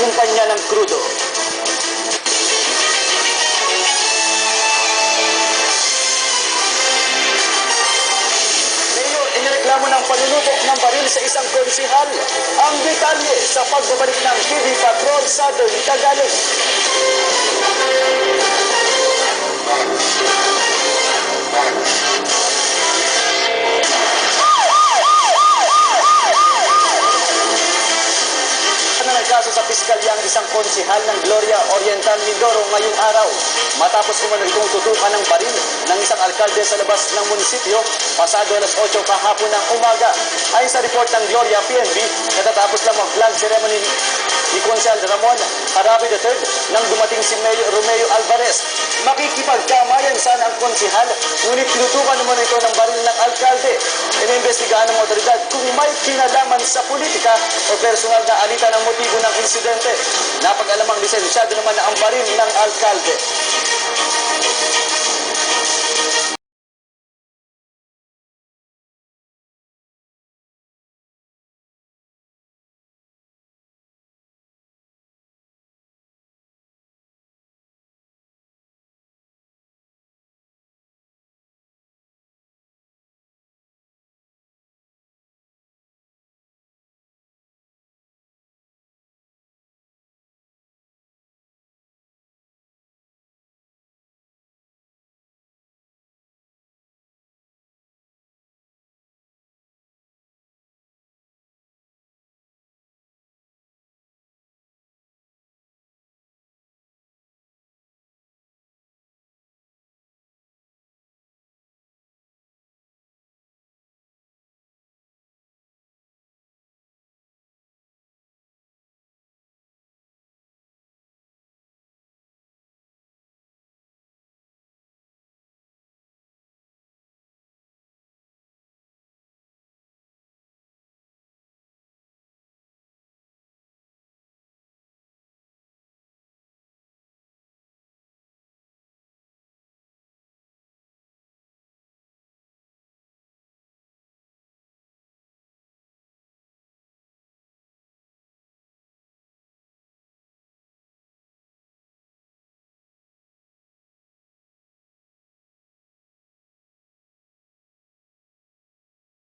kumpanya ng krudo. Mayor, inireklamo ng panunubok ng baril sa isang konsihal. Ang detalye sa pagbabalik ng TV Patrol Southern Tagalog. Kaso sa piskalya ang isang konsihal ng Gloria Oriental Mindoro ngayong araw matapos umano itong tutukan ng baril ng isang alkalde sa labas ng munisipyo pasado alas 8 kahapon ng umaga. Ayon sa report ng Gloria PNP, katatapos lang mag-flag ceremony ni Konsehal Ramon Harabi III nang dumating si Mayor Romeo Alvarez. Makikipagkamayan sana ang konsihal, ngunit tinutukan naman ito ng baril ng alkalde. Iniimbestigahan ng otoridad kung may kinalaman sa politika o personal na alitan ng motibo ng insidente. Napag-alamang lisensyado naman na ang baril ng alkalde.